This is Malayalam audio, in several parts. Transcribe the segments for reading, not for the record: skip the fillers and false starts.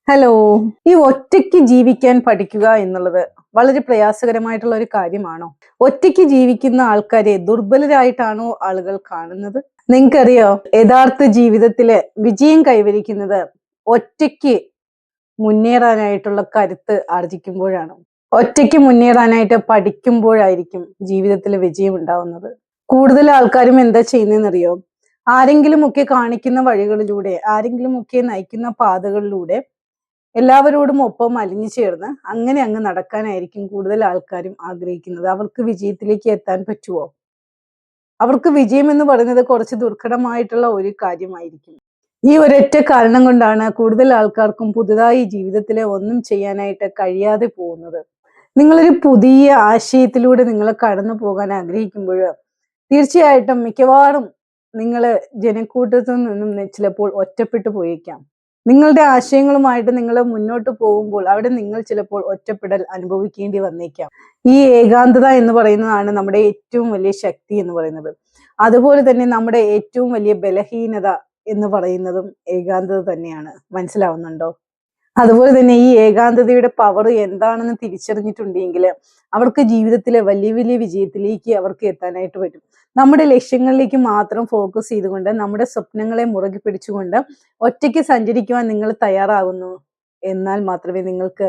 ഹലോ. ഈ ഒറ്റയ്ക്ക് ജീവിക്കാൻ പഠിക്കുക എന്നുള്ളത് വളരെ പ്രയാസകരമായിട്ടുള്ള ഒരു കാര്യമാണോ? ഒറ്റയ്ക്ക് ജീവിക്കുന്ന ആൾക്കാരെ ദുർബലരായിട്ടാണോ ആളുകൾ കാണുന്നത്? നിങ്ങൾക്കറിയോ, യഥാർത്ഥ ജീവിതത്തില് വിജയം കൈവരിക്കുന്നത് ഒറ്റയ്ക്ക് മുന്നേറാനായിട്ടുള്ള കരുത്ത് ആർജിക്കുമ്പോഴാണ്. ഒറ്റയ്ക്ക് മുന്നേറാനായിട്ട് പഠിക്കുമ്പോഴായിരിക്കും ജീവിതത്തിൽ വിജയം ഉണ്ടാവുന്നത്. കൂടുതൽ ആൾക്കാരും എന്താ ചെയ്യുന്നതെന്നറിയോ? ആരെങ്കിലുമൊക്കെ കാണിക്കുന്ന വഴികളിലൂടെ, ആരെങ്കിലുമൊക്കെ നയിക്കുന്ന പാതകളിലൂടെ എല്ലാവരോടും ഒപ്പം അലിഞ്ഞു ചേർന്ന് അങ്ങനെ അങ്ങ് നടക്കാനായിരിക്കും കൂടുതൽ ആൾക്കാരും ആഗ്രഹിക്കുന്നത്. അവർക്ക് വിജയത്തിലേക്ക് എത്താൻ പറ്റുമോ? അവർക്ക് വിജയം എന്ന് പറയുന്നത് കുറച്ച് ദുർഘടമായിട്ടുള്ള ഒരു കാര്യമായിരിക്കും. ഈ ഒരൊറ്റ കാരണം കൊണ്ടാണ് കൂടുതൽ ആൾക്കാർക്കും പുതുതായി ജീവിതത്തിലെ ഒന്നും ചെയ്യാനായിട്ട് കഴിയാതെ പോകുന്നത്. നിങ്ങളൊരു പുതിയ ആശയത്തിലൂടെ നിങ്ങൾ കടന്നു പോകാൻ ആഗ്രഹിക്കുമ്പോൾ തീർച്ചയായിട്ടും മിക്കവാറും നിങ്ങൾ ജനക്കൂട്ടത്തിൽ നിന്നും ചിലപ്പോൾ ഒറ്റപ്പെട്ടു പോയേക്കാം. നിങ്ങളുടെ ആശയങ്ങളുമായിട്ട് നിങ്ങൾ മുന്നോട്ട് പോകുമ്പോൾ അവിടെ നിങ്ങൾ ചിലപ്പോൾ ഒറ്റപ്പെടൽ അനുഭവിക്കേണ്ടി വന്നേക്കാം. ഈ ഏകാന്തത എന്ന് പറയുന്നതാണ് നമ്മുടെ ഏറ്റവും വലിയ ശക്തി എന്ന് പറയുന്നത്. അതുപോലെ തന്നെ നമ്മുടെ ഏറ്റവും വലിയ ബലഹീനത എന്ന് പറയുന്നതും ഏകാന്തത തന്നെയാണ്. മനസ്സിലാവുന്നുണ്ടോ? അതുപോലെ തന്നെ ഈ ഏകാന്തതയുടെ പവർ എന്താണെന്ന് തിരിച്ചറിഞ്ഞിട്ടുണ്ടെങ്കിൽ അവർക്ക് ജീവിതത്തിലെ വലിയ വലിയ വിജയത്തിലേക്ക് അവർക്ക് എത്താനായിട്ട് പറ്റും. നമ്മുടെ ലക്ഷ്യങ്ങളിലേക്ക് മാത്രം ഫോക്കസ് ചെയ്തുകൊണ്ട് നമ്മുടെ സ്വപ്നങ്ങളെ മുറുകെ പിടിച്ചുകൊണ്ട് ഒറ്റയ്ക്ക് സഞ്ചരിക്കുവാൻ നിങ്ങൾ തയ്യാറാകുന്നു എന്നാൽ മാത്രമേ നിങ്ങൾക്ക്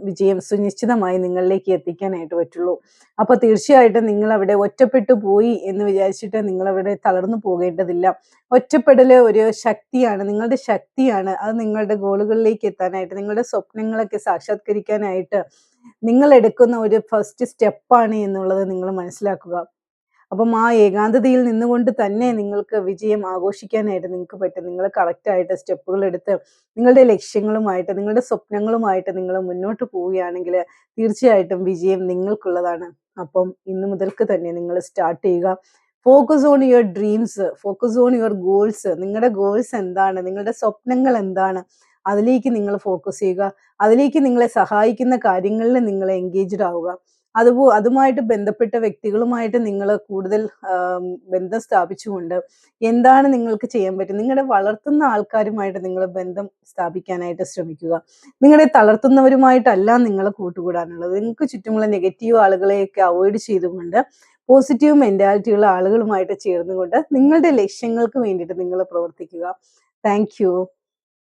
വിജയം സുനിശ്ചിതമായി നിങ്ങളിലേക്ക് എത്തിക്കാനായിട്ട് പറ്റുള്ളൂ. അപ്പൊ തീർച്ചയായിട്ടും നിങ്ങൾ അവിടെ ഒറ്റപ്പെട്ടു പോയി എന്ന് വിചാരിച്ചിട്ട് നിങ്ങൾ അവിടെ തളർന്നു പോകേണ്ടതില്ല. ഒറ്റപ്പെടല് ഒരു ശക്തിയാണ്, നിങ്ങളുടെ ശക്തിയാണ്. അത് നിങ്ങളുടെ ഗോളുകളിലേക്ക് എത്താനായിട്ട്, നിങ്ങളുടെ സ്വപ്നങ്ങളൊക്കെ സാക്ഷാത്കരിക്കാനായിട്ട് നിങ്ങൾ എടുക്കുന്ന ഒരു ഫസ്റ്റ് സ്റ്റെപ്പാണ് എന്നുള്ളത് നിങ്ങൾ മനസ്സിലാക്കുക. അപ്പം ആ ഏകാന്തതയിൽ നിന്നുകൊണ്ട് തന്നെ നിങ്ങൾക്ക് വിജയം ആഘോഷിക്കാനായിട്ട് നിങ്ങൾക്ക് പറ്റും. നിങ്ങൾ കറക്റ്റായിട്ട് സ്റ്റെപ്പുകൾ എടുത്ത് നിങ്ങളുടെ ലക്ഷ്യങ്ങളുമായിട്ട്, നിങ്ങളുടെ സ്വപ്നങ്ങളുമായിട്ട് നിങ്ങൾ മുന്നോട്ട് പോവുകയാണെങ്കിൽ തീർച്ചയായിട്ടും വിജയം നിങ്ങൾക്കുള്ളതാണ്. അപ്പം ഇന്നു മുതൽക്ക് തന്നെ നിങ്ങൾ സ്റ്റാർട്ട് ചെയ്യുക. Focus on your dreams, focus on your goals. നിങ്ങളുടെ ഗോൾസ് എന്താണ്, നിങ്ങളുടെ സ്വപ്നങ്ങൾ എന്താണ്, അതിലേക്ക് നിങ്ങൾ ഫോക്കസ് ചെയ്യുക. അതിലേക്ക് നിങ്ങളെ സഹായിക്കുന്ന കാര്യങ്ങളിൽ നിങ്ങൾ എൻഗേജ്ഡ് ആവുക. അതുമായിട്ട് ബന്ധപ്പെട്ട വ്യക്തികളുമായിട്ട് നിങ്ങൾ കൂടുതൽ ബന്ധം സ്ഥാപിച്ചുകൊണ്ട് എന്താണ് നിങ്ങൾക്ക് ചെയ്യാൻ പറ്റും, നിങ്ങളെ വളർത്തുന്ന ആൾക്കാരുമായിട്ട് നിങ്ങൾ ബന്ധം സ്ഥാപിക്കാനായിട്ട് ശ്രമിക്കുക. നിങ്ങളെ തളർത്തുന്നവരുമായിട്ടല്ല നിങ്ങൾ കൂട്ടുകൂടാനുള്ളത്. നിങ്ങൾക്ക് ചുറ്റുമുള്ള നെഗറ്റീവ് ആളുകളെയൊക്കെ അവോയ്ഡ് ചെയ്തുകൊണ്ട് പോസിറ്റീവ് മെന്റാലിറ്റിയുള്ള ആളുകളുമായിട്ട് ചേർന്നുകൊണ്ട് നിങ്ങളുടെ ലക്ഷ്യങ്ങൾക്ക് വേണ്ടിയിട്ട് നിങ്ങൾ പ്രവർത്തിക്കുക. Thank you.